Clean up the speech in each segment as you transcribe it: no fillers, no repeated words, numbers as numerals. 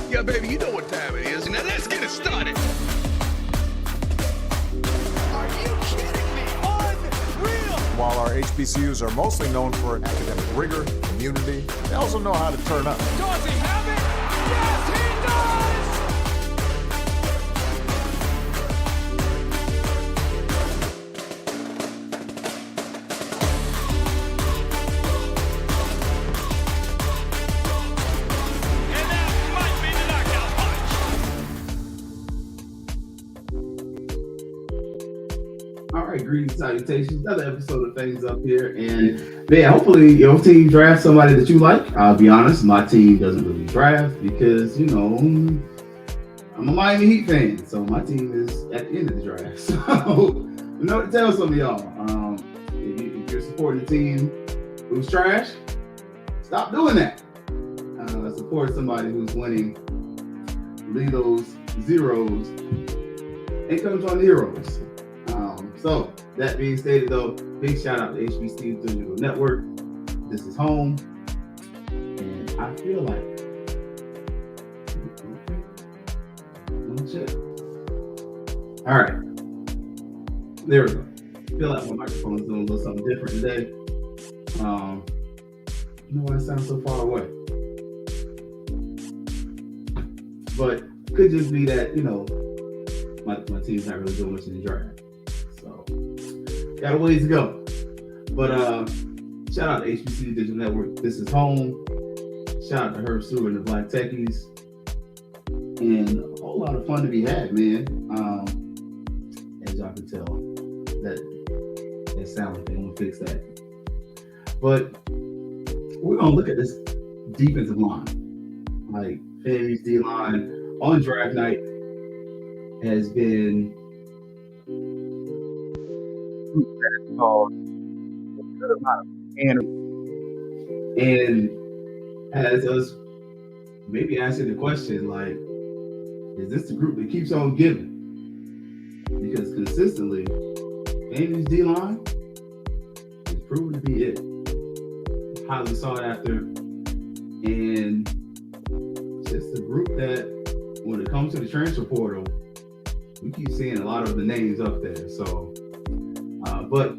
Yeah, baby, you know what time it is. Now let's get it started. Are you kidding me? Unreal! While our HBCUs are mostly known for academic rigor, community, they also know how to turn up. Does he have it? Yes, he does! And that might be the knockout punch. All right, greetings, salutations. Another episode of Fangs up here, and man, hopefully your team drafts somebody that you like. I'll be honest, my team doesn't really draft because I'm a Miami Heat fan, so my team is at the end of the draft. So I know what to tell some of y'all. If you're supporting a team who's trash, stop doing that. Support somebody who's winning. Leave those zeros and come join the heroes. So that being stated, though, big shout out to HBC Digital Network. This is home, and I feel like all right, there we go. I feel like my microphone is doing a little something different today. I don't know why it sounds so far away, but could just be that my team's not really doing much in the draft. So, got a ways to go. But shout out to HBC Digital Network. This is home. Shout out to Herb Stewart and the Black Techies. And a whole lot of fun to be had, man. As y'all can tell, that sound thing, I'm gonna fix that. But we're gonna look at this defensive line. Like FAMU's D line on draft night has been and has us maybe asking the question, like, is this the group that keeps on giving? Because consistently, FAMU's D line is proven to be it. Highly sought after, and just a group that, when it comes to the transfer portal, we keep seeing a lot of the names up there. So, but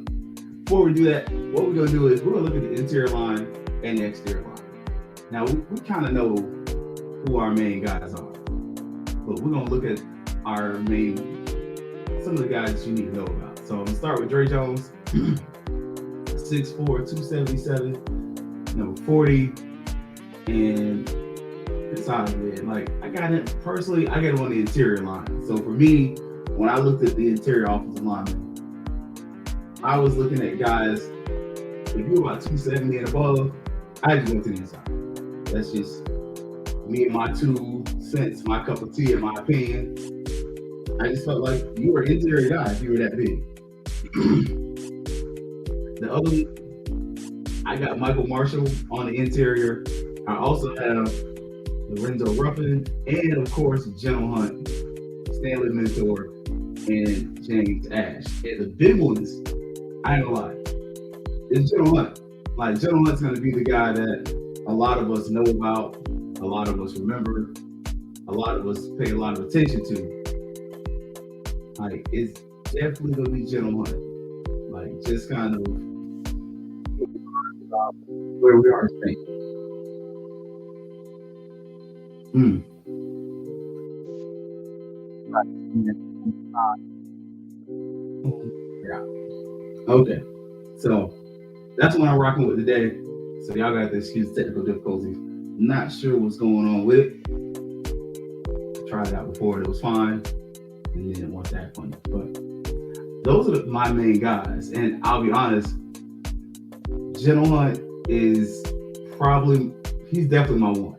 before we do that, what we're gonna do is we're gonna look at the interior line and the exterior line. Now we kind of know who our main guys are, but we're gonna look at some of the guys that you need to know about. So I'm gonna start with Dre Jones, 6'4", 277, number 40, and it's out of it. Like, I got him personally, I got him on the interior line. So for me, when I looked at the interior offensive lineman, I was looking at guys, if you're about 270 and above, I just went to the inside. That's just me and my 2 cents, my cup of tea, in my opinion. I just felt like you were an interior guy if you were that big. The other one, I got Michael Marshall on the interior. I also have Lorenzo Ruffin, and of course, General Hunt, Stanley Mentor, and James Ash. And the big ones, I ain't gonna lie, it's General Hunt. Like, General Hunt's gonna be the guy that a lot of us know about, a lot of us remember, a lot of us pay a lot of attention to. Like, it's definitely gonna be General Hunt. Like, just kind of where we are today. Yeah. Okay. So that's what I'm rocking with today. So y'all got to excuse technical difficulties. Not sure what's going on with it. I tried it out before, it was fine, and then it wasn't that funny. But those are my main guys, and I'll be honest, General Hunt is he's definitely my one.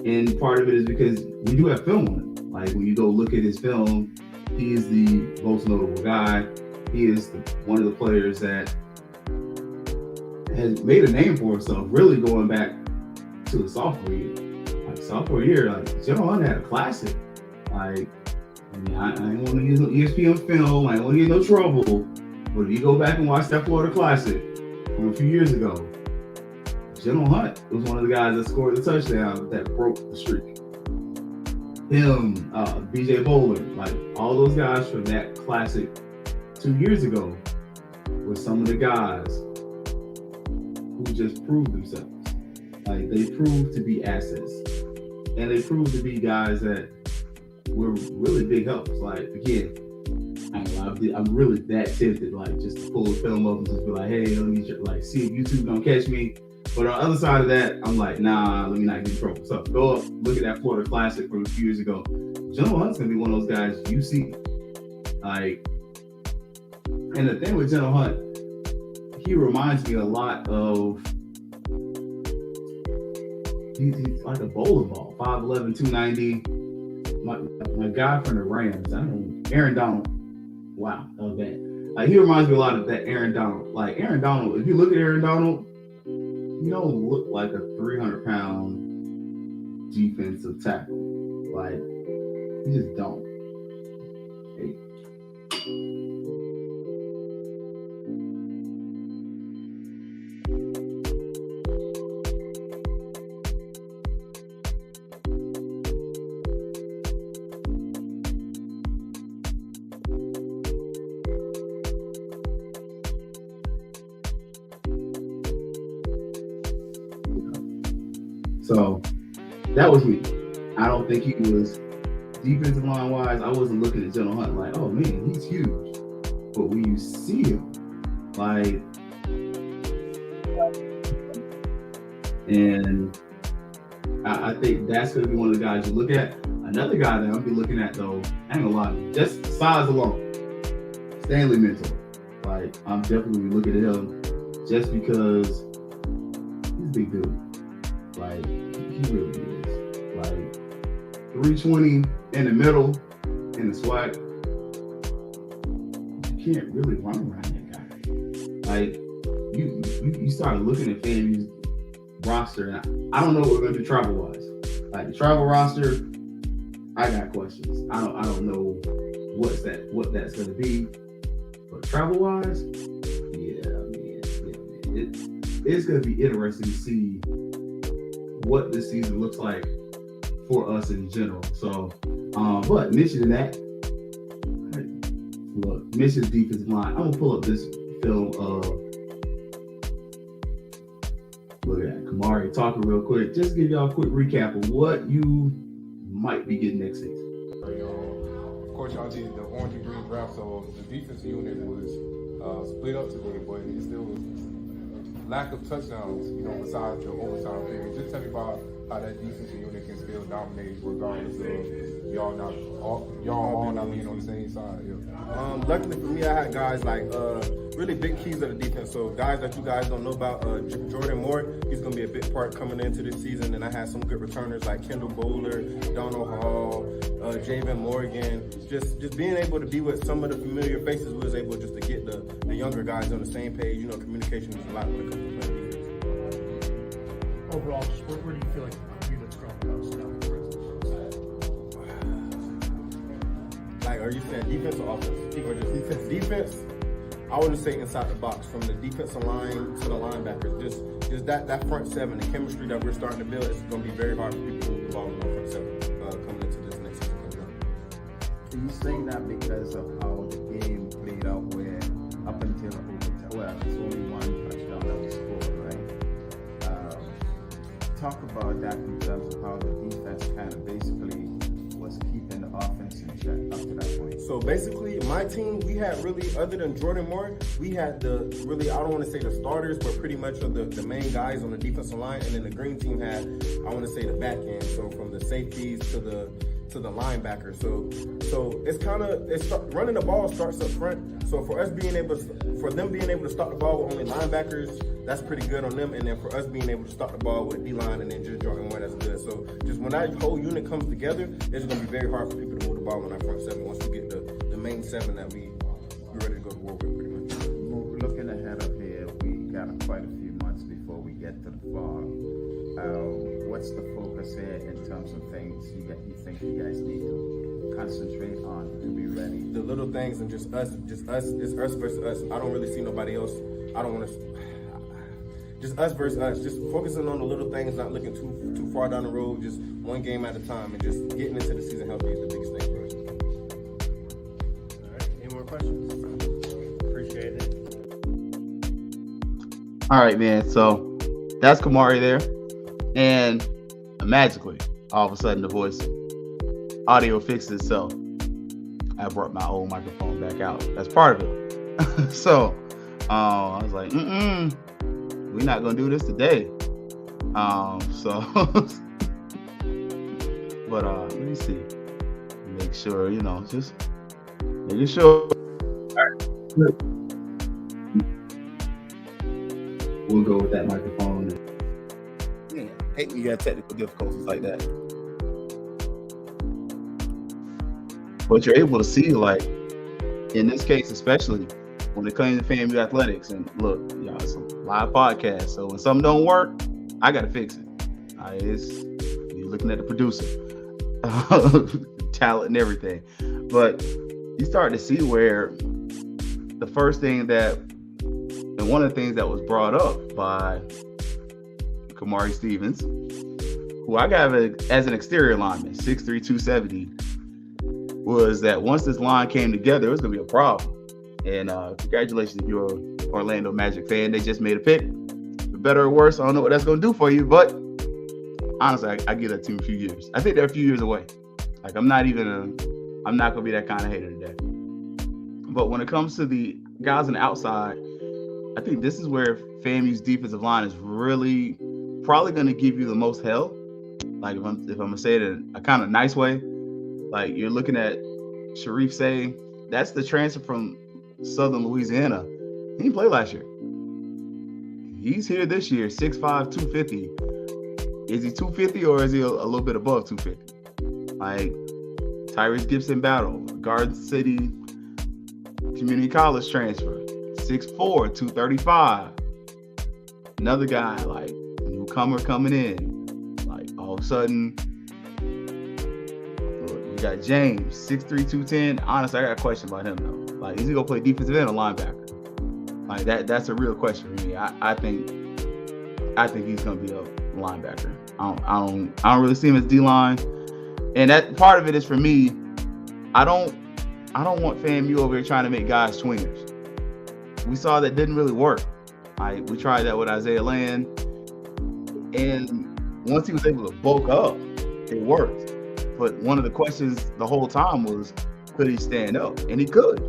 And part of it is because we do have film on him. Like, when you go look at his film, he is the most notable guy. He is one of the players that has made a name for himself, really going back to the sophomore year. Like, sophomore year, like, General Hunt had a classic. Like, I ain't want to use no ESPN film. I ain't want to get no trouble. But if you go back and watch that Florida Classic from a few years ago, General Hunt was one of the guys that scored the touchdown that broke the streak. him, BJ Bowler, like all those guys from that classic 2 years ago were some of the guys who just proved themselves. Like they proved to be assets, and they proved to be guys that were really big helps. Like again, I'm really that tempted, like just to pull the film up and just be like, hey, let me like see if YouTube don't catch me. But on the other side of that, I'm like, nah, let me not get in trouble. So go up, look at that Florida Classic from a few years ago. General Hunt's gonna be one of those guys you see. Like, and the thing with General Hunt, he reminds me a lot of, he's like a bowling ball, 5'11", 290. My guy from the Rams, I don't know, Aaron Donald. Wow, that was bad. Like, he reminds me a lot of that Aaron Donald. Like, Aaron Donald, if you look at Aaron Donald, you don't look like a 300-pound defensive tackle. Like, you just don't. Hey. So that was me. I don't think he was defensive line wise. I wasn't looking at General Hunt like, oh man, he's huge. But when you see him, like, and I think that's gonna be one of the guys you look at. Another guy that I'll be looking at though, I ain't gonna lie, just size alone, Stanley Mentor. Like, I'm definitely looking at him just because he's a big dude. Like, he really is. Like, 320 in the middle, in the SWAT. You can't really run around that guy. Like, you start looking at FAMU's roster, and I don't know what we're gonna do travel wise. Like the travel roster, I got questions. I don't know what that's gonna be. But travel wise, yeah, man. It's gonna be interesting to see what this season looks like for us in general. So, but mentioning that, look, Michigan's defensive line. I'm gonna pull up this film of, look at that, Kamari talking real quick. Just give y'all a quick recap of what you might be getting next season. Of course, y'all did the orange and green draft, so the defensive unit was split up today, but it still was lack of touchdowns, besides the overtime period. Just tell me about how that defensive unit can still dominate regardless of y'all all not being on the same side. Yeah. Luckily for me, I had guys like really big keys of the defense. So guys that you guys don't know about, Jordan Moore, he's gonna be a big part coming into this season. And I had some good returners like Kendall Bowler, Donald Hall, Javen Morgan. Just being able to be with some of the familiar faces, we was able just to get the younger guys on the same page. Communication is a lot when it comes to playing defense. Overall, just where do you feel like the unit's grown the most now, for instance? Like, are you saying defense or offense? Or just defense? Defense, I wouldn't say inside the box, from the defensive line to the linebackers. Just that front seven, the chemistry that we're starting to build, it's going to be very hard for people to move the ball in the front seven coming into this next season. Are you saying that because of how the game played out, where up until it's only one touchdown that was scored, right? Talk about that in terms of how the defense kind of basically was keeping the offense in check up to that point. So basically, my team, we had really, other than Jordan Moore, we had I don't want to say the starters, but pretty much of the main guys on the defensive line. And then the green team had, I want to say, the back end. So from the safeties to the linebacker. So it's running the ball starts up front. So for them being able to stop the ball with only linebackers, that's pretty good on them. And then for us being able to stop the ball with D-line and then just Jordan Moore, that's good. So just when that whole unit comes together, it's going to be very hard for people to move the ball on our front seven once we get the main seven that we're ready to go to war with pretty much. Looking ahead of here, we got quite a few months before we get to the fall. What's the focus here in terms of things you think you guys need to concentrate on to be ready? The little things and just us, it's us versus us. I don't really see nobody else. I don't want to. just us versus us. Just focusing on the little things, not looking too far down the road. Just one game at a time, and just getting into the season healthy is the biggest thing for us. All right. Any more questions? Appreciate it. All right, man. So that's Kamari there, and magically, all of a sudden, the voice audio fixed itself. I brought my old microphone back out. That's part of it. So I was like, we're not gonna do this today. So, but let me see. Make sure, just making sure. All right. We'll go with that microphone. Yeah, hate when you got technical difficulties like that. But you're able to see, like, in this case, especially when it comes to FAMU athletics, and look, y'all, it's a live podcast, so when something don't work, I gotta fix it. You're looking at the producer, talent and everything. But you start to see where the first thing and one of the things that was brought up by Kamari Stevens, who I got as an exterior lineman, 6'3", 270, was that once this line came together, it was going to be a problem. And congratulations if you're an Orlando Magic fan. They just made a pick. For better or worse, I don't know what that's going to do for you, but honestly, I give that team a few years. I think they're a few years away. Like, I'm not going to be that kind of hater today. But when it comes to the guys on the outside, I think this is where FAMU's defensive line is really probably going to give you the most hell. Like, if I'm going to say it in a kind of nice way, like, you're looking at Sharif Say, that's the transfer from Southern Louisiana. He didn't play last year. He's here this year, 6'5", 250. Is he 250 or is he a little bit above 250? Like, Tyrese Gibson Battle, Garden City Community College transfer, 6'4", 235. Another guy, like, newcomer coming in. Like, all of a sudden, you got James, 6'3", 210. Honestly, I got a question about him, though. Like, is he going to play defensive end or linebacker? Like, that's a real question for me. I think he's going to be a linebacker. I don't really see him as D-line. And that part of it is, for me, I don't want FAMU over here trying to make guys swingers. We saw that didn't really work. We tried that with Isaiah Land, and once he was able to bulk up, it worked. But one of the questions the whole time was, could he stand up? And he could.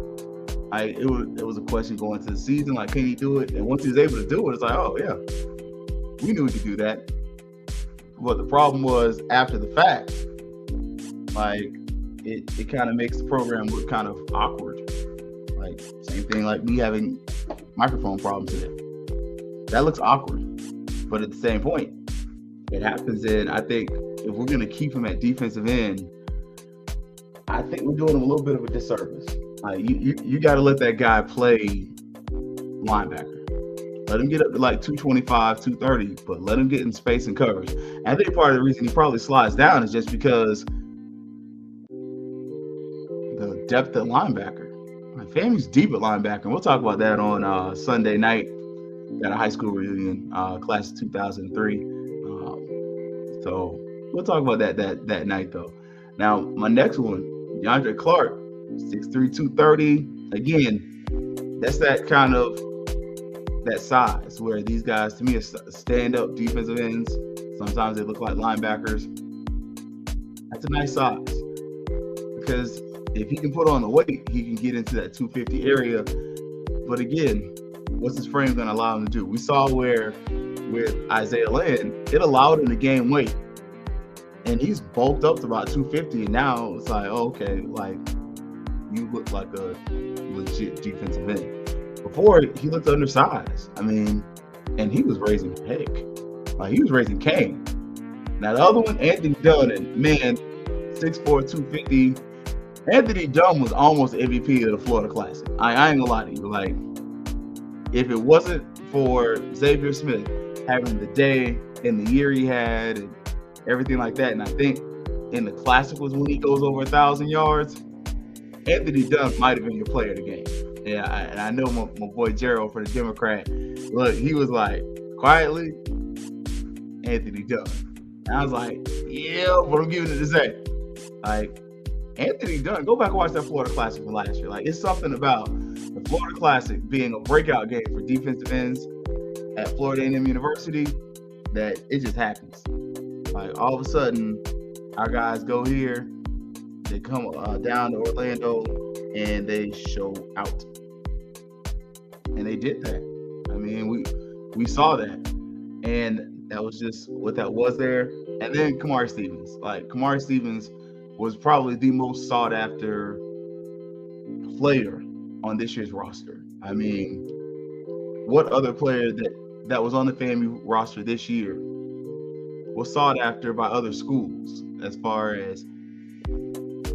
It was a question going into the season, like, can he do it? And once he was able to do it, it's like, oh yeah, we knew he could do that. But the problem was, after the fact, like, it kind of makes the program look kind of awkward. Like, same thing like me having microphone problems today. That looks awkward. But at the same point, it happens. And I think if we're going to keep him at defensive end, I think we're doing him a little bit of a disservice. You got to let that guy play linebacker. Let him get up to like 225, 230, but let him get in space and coverage. And I think part of the reason he probably slides down is just because the depth at linebacker. FAMU's deep at linebacker. We'll talk about that on Sunday night. Got a high school reunion, class of 2003. So we'll talk about that night, though. Now, my next one, DeAndre Clark, 6'3", 230. Again, that's that kind of that size where these guys, to me, are stand-up defensive ends. Sometimes they look like linebackers. That's a nice size because if he can put on the weight, he can get into that 250 area. But again, what's his frame going to allow him to do? We saw where with Isaiah Land, it allowed him to gain weight. And he's bulked up to about 250. And now it's like, oh, okay, like, you look like a legit defensive end. Before, he looked undersized. I mean, and he was raising heck. Like, he was raising Kane. Now, the other one, Anthony Dunn, man, 6'4", 250. Anthony Dunn was almost MVP of the Florida Classic. I ain't gonna lie to you. Like, if it wasn't for Xavier Smith having the day and the year he had and everything like that, and I think in the Classic was when he goes over 1,000 yards, Anthony Dunn might have been your player of the game. Yeah, and I know my boy Gerald for the Democrat, look, he was like, quietly, Anthony Dunn. And I was like, yeah, but I'm giving it to Zay. Like, Anthony Dunn, go back and watch that Florida Classic from last year. Like, it's something about the Florida Classic being a breakout game for defensive ends at Florida A&M University that it just happens. Like, all of a sudden, our guys go here, they come down to Orlando, and they show out. And they did that. I mean, we saw that. And that was just what that was there. And then Kamari Stevens. Like, Kamari Stevens was probably the most sought after player on this year's roster. I mean, what other player that was on the FAMU roster this year was sought after by other schools as far as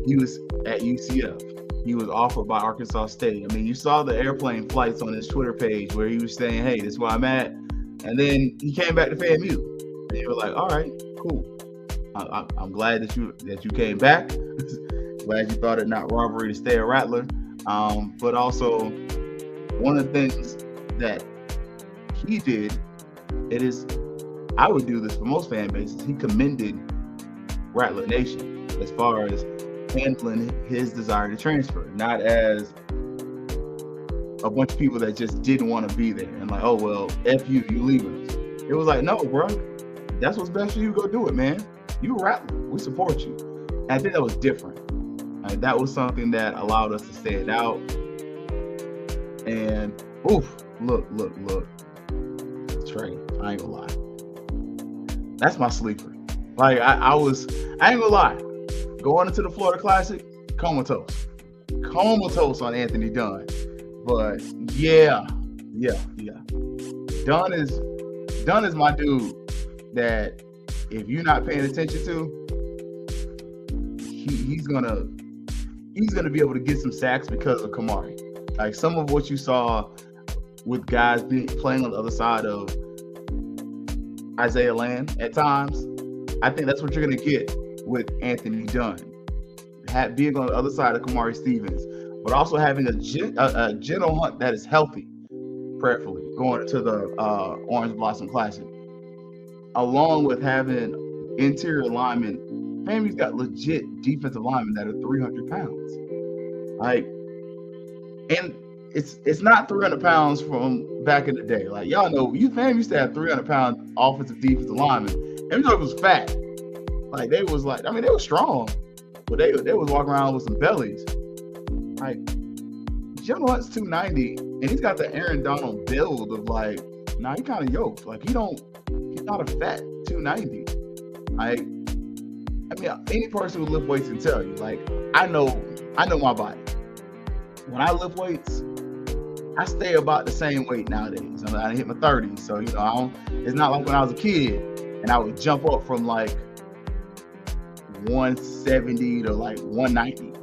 he was at UCF. He was offered by Arkansas State. I mean, you saw the airplane flights on his Twitter page where he was saying, hey, this is where I'm at. And then he came back to FAMU. And you were like, all right, cool. I'm glad that you came back. Glad you thought it not robbery to stay a Rattler. But also, one of the things that he did, I would do this for most fan bases, he commended Rattler Nation as far as handling his desire to transfer, not as a bunch of people that just didn't want to be there and like, oh, well, F you leaving us. It was like, no, bro, that's what's best for you, go do it, man. You a Rattler, we support you. And I think that was different. That was something that allowed us to stand out. And, oof, look. Trey, I ain't gonna lie. That's my sleeper. Like, I ain't gonna lie. Going into the Florida Classic, comatose on Anthony Dunn. But yeah. Dunn is my dude that if you're not paying attention to, he's gonna be able to get some sacks because of Kamari. Like some of what you saw with guys playing on the other side of Isaiah Land at times, I think that's what you're gonna get with Anthony Dunn. Being on the other side of Kamari Stevens, but also having a General Hunt that is healthy, prayerfully, going to the Orange Blossom Classic, along with having interior linemen. FAMU's got legit defensive linemen that are 300 pounds. Like, and it's not 300 pounds from back in the day. Like, y'all know, FAMU used to have 300-pound offensive defensive linemen. And we thought it was fat. Like, they were strong, but they was walking around with some bellies. Like, General Hunt's 290, and he's got the Aaron Donald build of like, he kind of yoked. Like, he's not a fat 290. Like, I mean, any person who lift weights can tell you. Like, I know my body. When I lift weights, I stay about the same weight nowadays. I mean, I hit my 30s, so it's not like when I was a kid and I would jump up from like 170 to like 190.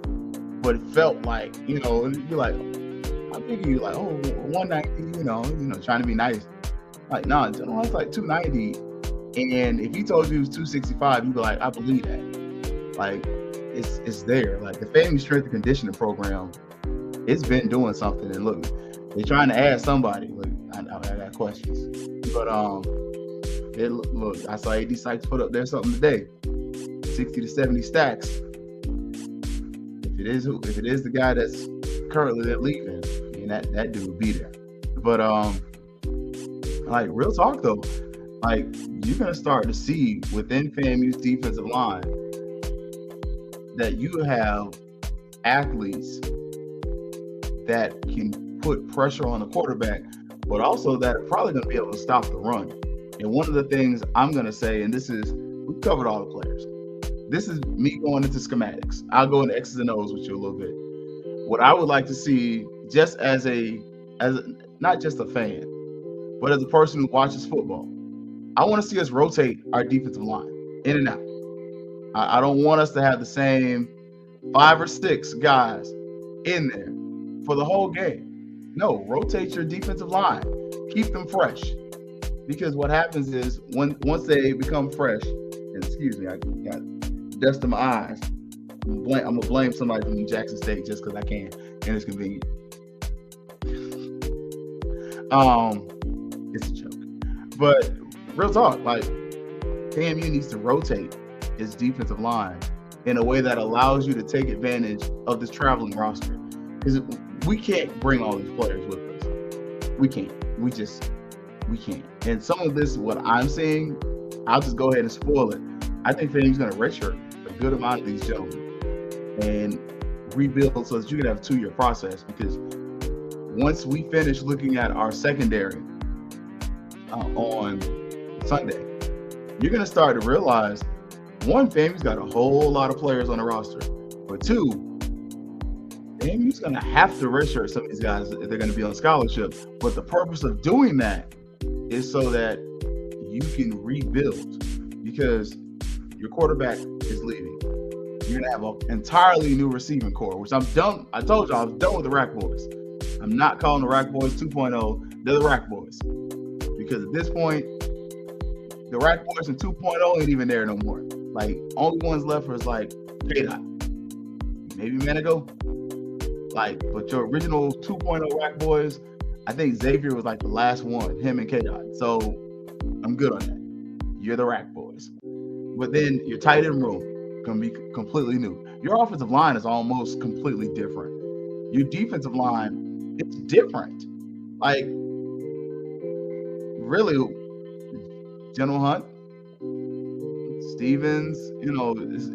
But it felt like, you're like, I'm thinking you're like, 190, trying to be nice. Like, no, it's like 290. And if he told you he was 265, you'd be like, I believe that. Like, it's there. Like, the FAMU strength and conditioning program, it's been doing something. And look, they're trying to add somebody. Look, I got questions. But look, I saw AD Sykes put up there something today. 60 to 70 stacks. If it is the guy that's currently leaving, I mean, that dude will be there. But like, real talk though, like, you're gonna start to see within FAMU's defensive line that you have athletes that can put pressure on the quarterback, but also that are probably gonna be able to stop the run. And one of the things I'm gonna say, and we've covered all the players. This is me going into schematics. I'll go into X's and O's with you a little bit. What I would like to see, just as not just a fan, but as a person who watches football, I want to see us rotate our defensive line in and out. I don't want us to have the same 5 or 6 guys in there for the whole game. No, rotate your defensive line. Keep them fresh. Because what happens is once they become fresh, and excuse me, I got dust in my eyes. I'm gonna blame somebody from Jackson State just because I can, and it's convenient. It's a joke, But real talk, like FAMU needs to rotate its defensive line in a way that allows you to take advantage of this traveling roster. Because we can't bring all these players with us. We can't. We can't. And some of this, what I'm seeing, I'll just go ahead and spoil it. I think FAMU's going to redshirt a good amount of these gentlemen and rebuild so that you can have a 2-year process. Because once we finish looking at our secondary on Sunday, you're going to start to realize, one, FAMU's got a whole lot of players on the roster. But two, FAMU's going to have to redshirt some of these guys if they're going to be on scholarship. But the purpose of doing that is so that you can rebuild, because your quarterback is leaving. You're going to have an entirely new receiving core, which I'm done. I told you I was done with the Rack Boys. I'm not calling the Rack Boys 2.0. They're the Rack Boys. Because at this point, the Rack Boys in 2.0 ain't even there no more. Like, only ones left was like K-Dot, maybe Manigo. Like, but your original 2.0 Rack Boys, I think Xavier was like the last one, him and K-Dot. So I'm good on that. You're the Rack Boys. But then your tight end room can be completely new. Your offensive line is almost completely different. Your defensive line, it's different. Like, really, General Hunt, Stevens,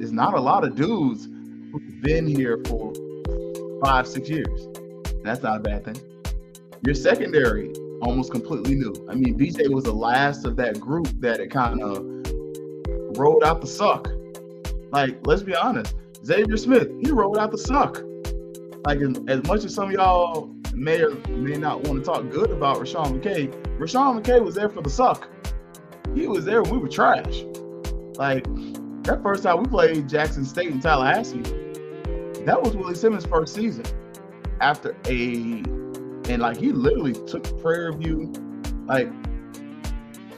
it's not a lot of dudes who've been here for 5-6 years. That's not a bad thing. Your secondary, almost completely new. I mean, BJ was the last of that group that it kind of rolled out the suck. Like, let's be honest, Xavier Smith, he rolled out the suck. Like, as much as some of y'all may or may not want to talk good about Rashawn McKay was there for the suck. He was there when we were trash. Like, that first time we played Jackson State in Tallahassee, that was Willie Simmons' first season. And like, he literally took Prairie View. Like,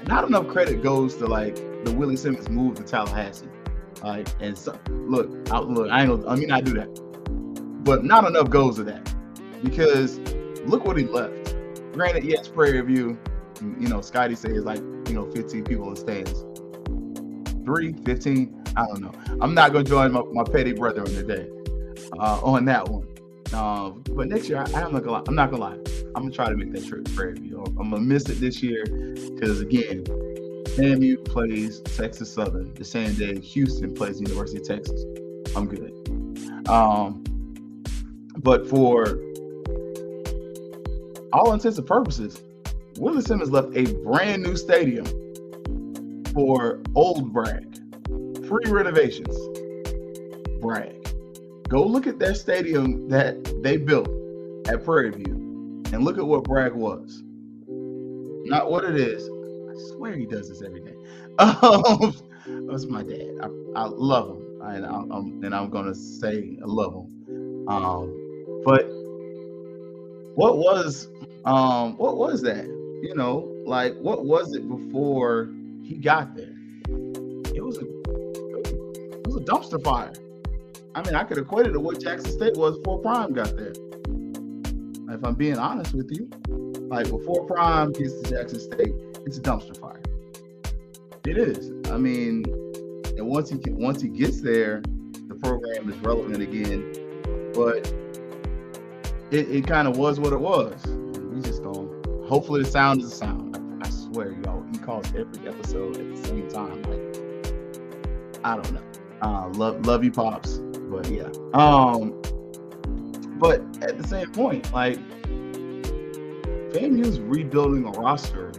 not enough credit goes to like the Willie Simmons move to Tallahassee. Like, and so look, I mean, I do that, but not enough goes to that, because look what he left. Granted, yes, Prairie View, Scotty says like 15 people in stands. 15, I don't know. I'm not gonna join my petty brother on the day on that one. But next year, I'm not gonna lie. I'm gonna try to make that trip to Prairie View. I'm gonna miss it this year because, again, FAMU plays Texas Southern the same day Houston plays University of Texas. I'm good. But for all intents and purposes, Willie Simmons left a brand new stadium for old Bragg. Free renovations. Bragg. Go look at their stadium that they built at Prairie View and look at what Bragg was. Not what it is. I swear he does this every day. That's my dad. I love him. And I'm going to say I love him. But what was that? Like, what was it before he got there? It was a dumpster fire. I mean, I could equate it to what Jackson State was before Prime got there. If I'm being honest with you, like, before Prime gets to Jackson State, it's a dumpster fire. It is. I mean, and once he gets there, the program is relevant again. But it kind of was what it was. We just don't. Hopefully, the sound is the sound. I swear, y'all, he calls every episode at the same time. Like, I don't know. Love you, pops. But yeah. But at the same point, like, FAMU's rebuilding a roster,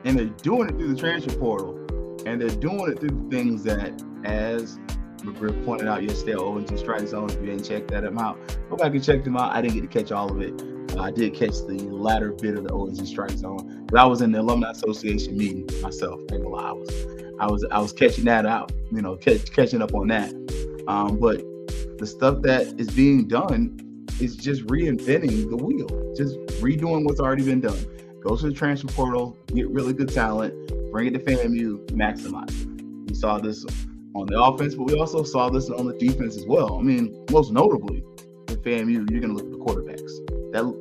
and they're doing it through the transfer portal, and they're doing it through things that, as McGriff pointed out yesterday, ONG Strike Zone. If you didn't check that out, go back and check them out. I didn't get to catch all of it. I did catch the latter bit of the ONG Strike Zone. I was in the Alumni Association meeting myself. I ain't gonna lie, I was catching that out. Catching up on that. But the stuff that is being done is just reinventing the wheel, just redoing what's already been done. Go to the transfer portal, get really good talent, bring it to FAMU, maximize it. We saw this on the offense, but we also saw this on the defense as well. I mean, most notably with FAMU, you're going to look at the quarterbacks.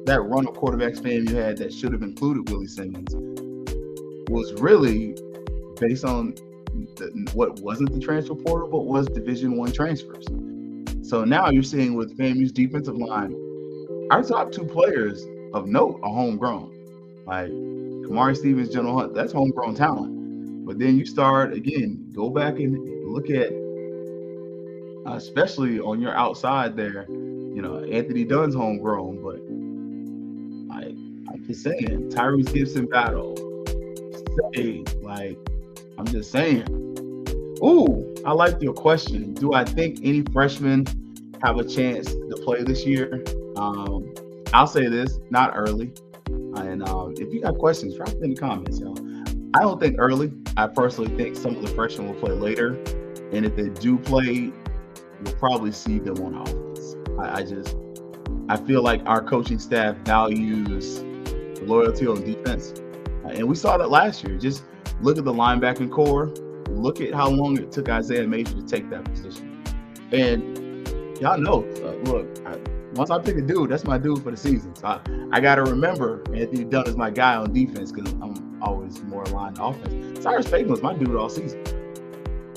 That run of quarterbacks FAMU had that should have included Willie Simmons was really based on what wasn't the transfer portal, but was Division I transfers. So now you're seeing with FAMU's defensive line, our top 2 players of note are homegrown. Like Kamari Stevens, General Hunt, that's homegrown talent. But then you start, again, go back and look at, especially on your outside there, Anthony Dunn's homegrown, but I'm just saying, Tyrese Gibson battle. I'm just saying. Ooh, I like your question. Do I think any freshmen have a chance to play this year? I'll say this, not early. And if you got questions, drop them in the comments, y'all. I don't think early. I personally think some of the freshmen will play later. And if they do play, you'll probably see them on offense. I feel like our coaching staff values loyalty on defense. And we saw that last year. Just look at the linebacking core. Look at how long it took Isaiah Major to take that position. And y'all know, look, once I pick a dude, that's my dude for the season. So I got to remember Anthony Dunn is my guy on defense because I'm always more aligned to offense. Cyrus Payton was my dude all season.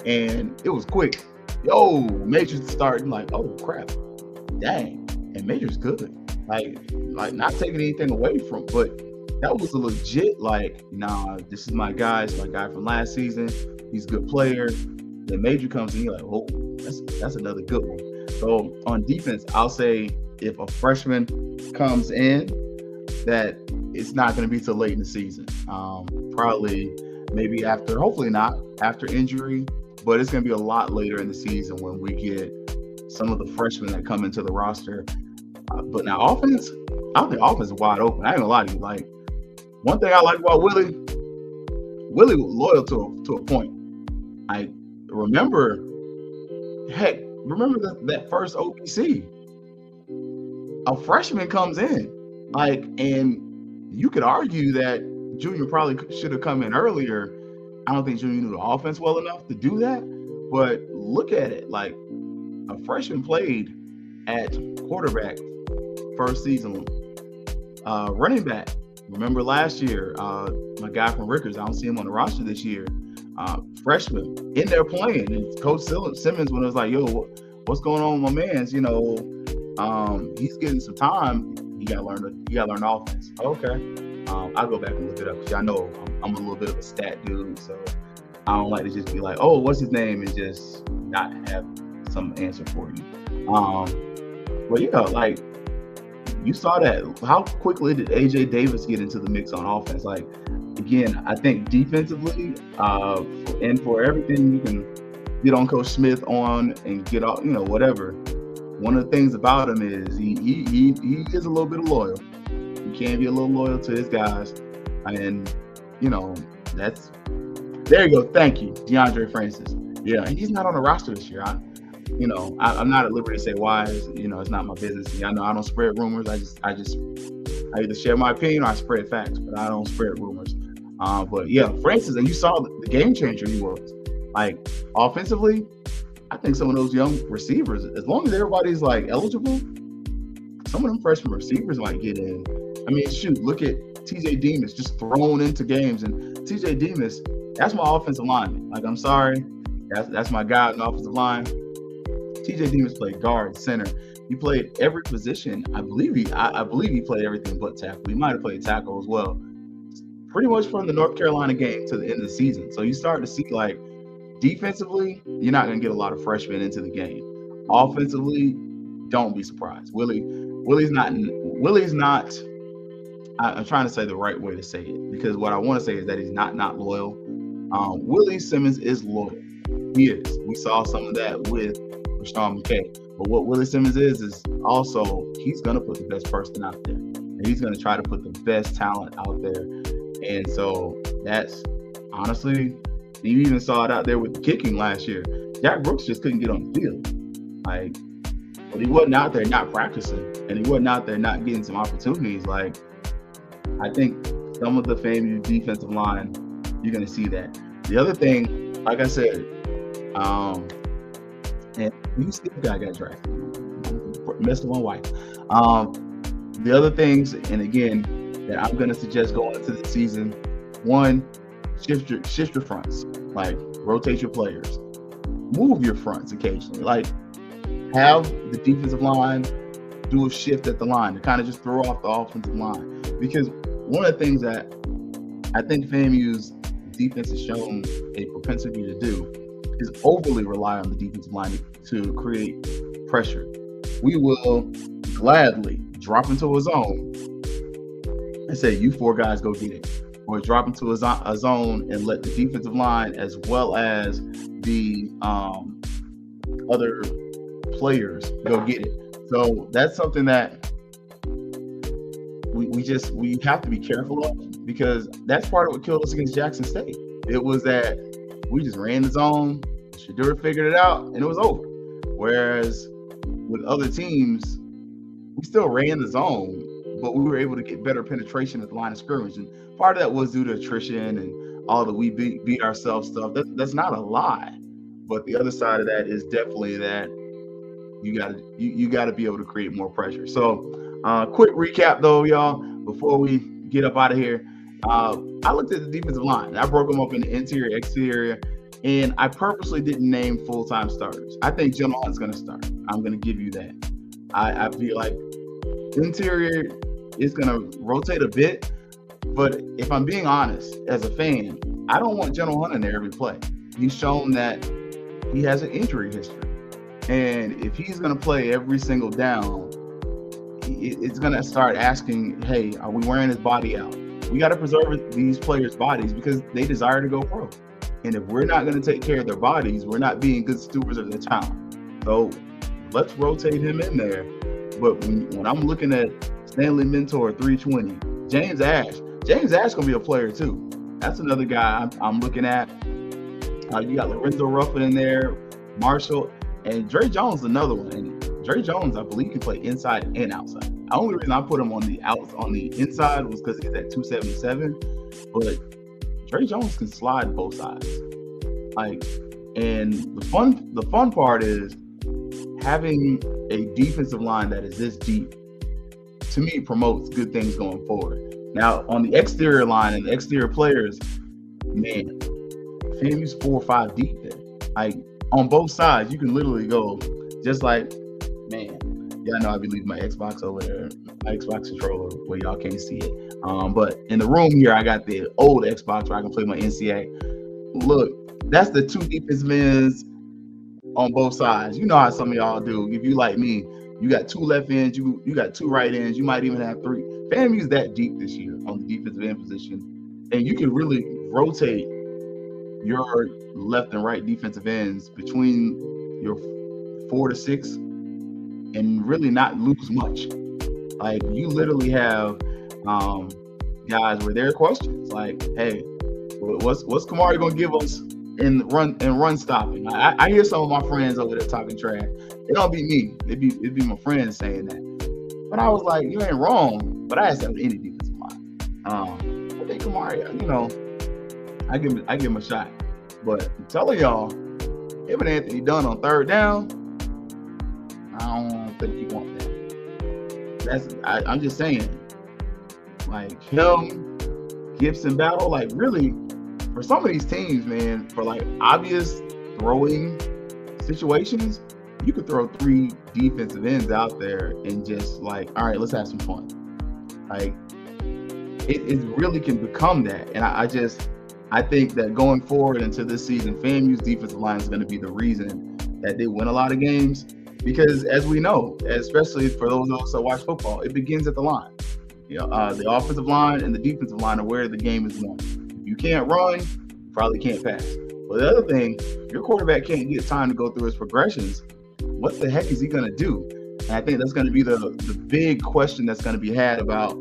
And it was quick. Yo, Major's starting like, oh, crap. Dang. And Major's good. Like not taking anything away from, but that was a legit, nah, this is my guy. It's my guy from last season. He's a good player. Then Major comes and you're like, oh, that's another good one. So on defense, I'll say if a freshman comes in, that it's not going to be till late in the season. Probably maybe after, hopefully not after injury, but it's going to be a lot later in the season when we get some of the freshmen that come into the roster. But now offense, I think offense is wide open. I ain't gonna lie to you. One thing I like about Willie was loyal to a point. Remember that first OPC. A freshman comes in, and you could argue that Junior probably should have come in earlier. I don't think Junior knew the offense well enough to do that. But look at it, a freshman played at quarterback first season, running back. Remember last year, my guy from Rickers, I don't see him on the roster this year. Freshman in there playing, and Coach Simmons, when it was like, "Yo, what's going on with my man's?" He's getting some time. You gotta learn offense. Okay, I'll go back and look it up because y'all know I'm a little bit of a stat dude, so I don't like to just be like, "Oh, what's his name?" and just not have some answer for you. But you saw that. How quickly did AJ Davis get into the mix on offense? Again, I think defensively, and for everything you can get on Coach Smith on and get off, whatever. One of the things about him is he is a little bit loyal. He can be a little loyal to his guys, and that's there you go. Thank you, DeAndre Francis. Yeah, he's not on the roster this year. I'm not at liberty to say why. It's not my business. I know I don't spread rumors. I either share my opinion or I spread facts, but I don't spread rumors. But yeah, Francis, and you saw the game changer he was. Offensively, I think some of those young receivers, as long as everybody's eligible, some of them freshman receivers might get in. I mean, shoot, look at TJ Demas just thrown into games, and TJ Demas, that's my offensive lineman. I'm sorry, that's my guy in the offensive line. TJ Demas played guard, center. He played every position. I believe he played everything but tackle. He might have played tackle as well. Pretty much from the North Carolina game to the end of the season. So you start to see defensively, you're not going to get a lot of freshmen into the game. Offensively, don't be surprised. Willie's not. I'm trying to say the right way to say it, because what I want to say is that he's not loyal. Willie Simmons is loyal. He is. We saw some of that with Rashawn McKay. But what Willie Simmons is also, he's going to put the best person out there. And he's going to try to put the best talent out there. And so that's honestly, you even saw it out there with the kicking last year. Jack Brooks just couldn't get on the field. But he wasn't out there not practicing. And he wasn't out there not getting some opportunities. I think some of the FAMU defensive line, you're going to see that. The other thing, like I said, and you see the guy got drafted. Messed with my wife. The other things, and again, that I'm going to suggest going into the season, one, shift your fronts, like rotate your players, move your fronts occasionally, like have the defensive line do a shift at the line to kind of just throw off the offensive line. Because one of the things that I think FAMU's defense has shown a propensity to do is overly rely on the defensive line to create pressure. We will gladly drop into a zone and say, you four guys go get it. Or drop into a zone and let the defensive line as well as the other players go get it. So that's something that we have to be careful of, because that's part of what killed us against Jackson State. It was that we just ran the zone, Shadur figured it out, and it was over. Whereas with other teams, we still ran the zone, but we were able to get better penetration at the line of scrimmage. And part of that was due to attrition and all the we beat ourselves stuff. That's not a lie. But the other side of that is definitely that you gotta be able to create more pressure. So quick recap though, y'all, before we get up out of here. I looked at the defensive line. I broke them up into interior, exterior, and I purposely didn't name full-time starters. I think General Hunt's gonna start. I'm gonna give you that. I feel like interior is gonna rotate a bit, but if I'm being honest, as a fan, I don't want General Hunt in there every play. He's shown that he has an injury history. And if he's going to play every single down, it's going to start asking, hey, are we wearing his body out? We got to preserve these players' bodies because they desire to go pro. And if we're not going to take care of their bodies, we're not being good stewards of their talent. So let's rotate him in there. But when I'm looking at Stanley Mentor 320, James Ash going to be a player too. That's another guy I'm looking at. You got Lorenzo Ruffin in there, Marshall, and Dre Jones another one. And Dre Jones, I believe, can play inside and outside. The only reason I put him on the inside was because he's at 277. But Dre Jones can slide both sides. And the fun part is having a defensive line that is this deep. To me, promotes good things going forward. Now, on the exterior line and the exterior players, man, FAMU's 4 or 5 deep there. On both sides, you can literally go just like, man, yeah, I know I be leaving my Xbox over there, my Xbox controller where y'all can't see it. But in the room here, I got the old Xbox where I can play my NCAA. Look, that's the 2 defensive ends on both sides. You know how some of y'all do. If you like me, you got 2 left ends, you got 2 right ends, you might even have 3. FAMU's that deep this year on the defensive end position. And you can really rotate your left and right defensive ends between your 4 to 6 and really not lose much. You literally have guys where there are questions like, hey, what's Kamari gonna give us in run stopping? I hear some of my friends over there talking trash. It don't be me. It'd be my friends saying that. But I was like, you ain't wrong. But I asked that with any defensive line. I think Kamari, I give him a shot. But I'm telling y'all, him and Anthony Dunn on 3rd down, I don't think you want that. I'm just saying, him, Gibson Battle, really, for some of these teams, man, for obvious throwing situations, you could throw 3 defensive ends out there and just all right, let's have some fun. It really can become that. And I think that going forward into this season, FAMU's defensive line is going to be the reason that they win a lot of games. Because as we know, especially for those of us that watch football, it begins at the line. The offensive line and the defensive line are where the game is won. If you can't run, you probably can't pass. But the other thing, your quarterback can't get time to go through his progressions. What the heck is he going to do? And I think that's going to be the big question that's going to be had about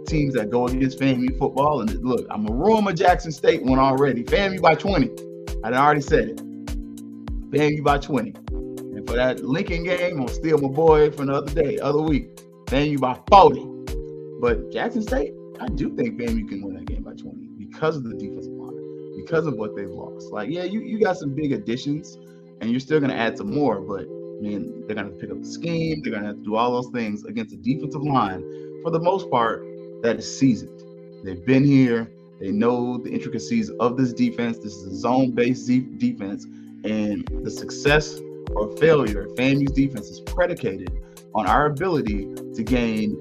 teams that go against FAMU football. And look, I'm going to ruin my Jackson State one already. FAMU by 20. I already said it. FAMU by 20. And for that Lincoln game, I'm going to steal my boy from the other week. FAMU by 40. But Jackson State, I do think FAMU can win that game by 20 because of the defensive line, because of what they've lost. You got some big additions, and you're still going to add some more, but man, they're going to pick up the scheme. They're going to have to do all those things against a defensive line, for the most part, that is seasoned. They've been here. They know the intricacies of this defense. This is a zone-based defense, and the success or failure of FAMU's defense is predicated on our ability to gain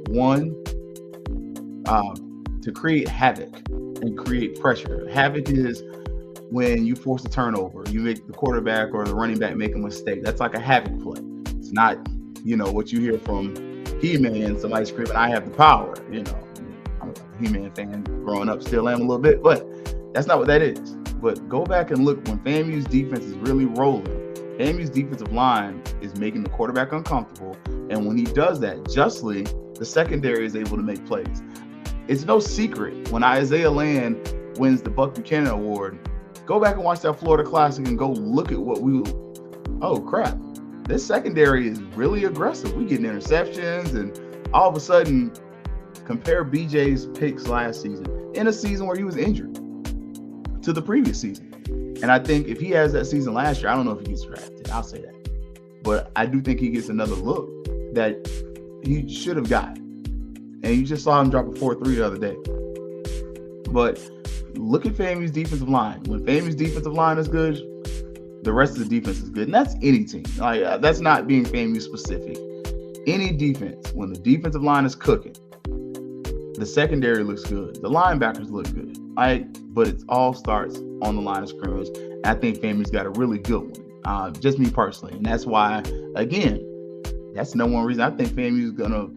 to create havoc and create pressure. Havoc is when you force a turnover, you make the quarterback or the running back make a mistake. That's like a havoc play. It's not, what you hear from He-Man, somebody screaming, "I have the power." I'm a He-Man fan growing up, still am a little bit, but that's not what that is. But go back and look when FAMU's defense is really rolling. FAMU's defensive line is making the quarterback uncomfortable, and when he does that justly, the secondary is able to make plays. It's no secret when Isaiah Land wins the Buck Buchanan Award. Go back and watch that Florida Classic and go look at oh crap, this secondary is really aggressive. We getting interceptions, and all of a sudden, compare BJ's picks last season in a season where he was injured to the previous season. And I think if he has that season last year, I don't know if he gets drafted. I'll say that. But I do think he gets another look that he should have got. And you just saw him drop a 4-3 the other day. But look at FAMU's defensive line. When FAMU's defensive line is good, the rest of the defense is good. And that's any team. That's not being FAMU specific. Any defense, when the defensive line is cooking, the secondary looks good. The linebackers look good. But it all starts on the line of scrimmage. And I think FAMU's got a really good one. Just me personally. And that's why, again, that's no one reason I think FAMU's going to,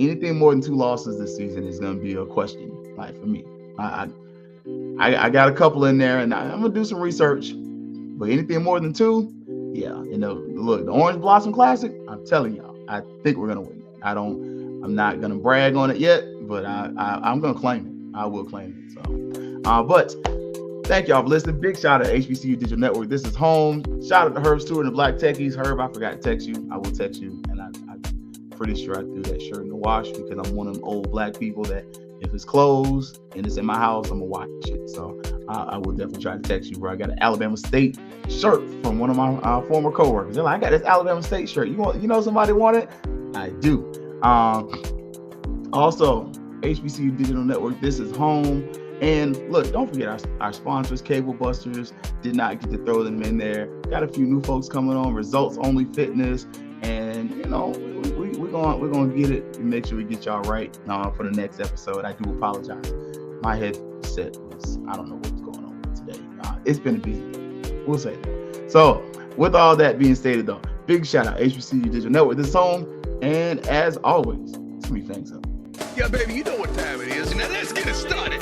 anything more than 2 losses this season is going to be a question, for me. I got a couple in there, and I'm going to do some research. But anything more than 2, yeah. Look, the Orange Blossom Classic, I'm telling y'all, I think we're going to win. I'm not going to brag on it yet, but I'm going to claim it. I will claim it. So, but thank y'all for listening. Big shout out to HBCU Digital Network. This is home. Shout out to Herb Stewart and the Black Techies. Herb, I forgot to text you. I will text you, and I'm pretty sure I threw that shirt in the wash because I'm one of them old black people that if it's closed and it's in my house, I'm gonna watch it. So I will definitely try to text you, bro. I got an Alabama State shirt from one of my former coworkers. They're like, "I got this Alabama State shirt. Somebody want it?" I do. Also, HBCU Digital Network, this is home. And look, don't forget our sponsors, Cable Busters. Did not get to throw them in there. Got a few new folks coming on, Results Only Fitness. And, we're gonna get it and make sure we get y'all right for the next episode. I do apologize. My headset I don't know what's going on today. It's been a busy day. We'll say that. So, with all that being stated, though, big shout out HBCU Digital Network. This is home. And as always, it's me, Fangs up. Yeah, baby, you know what time it is. Now let's get it started.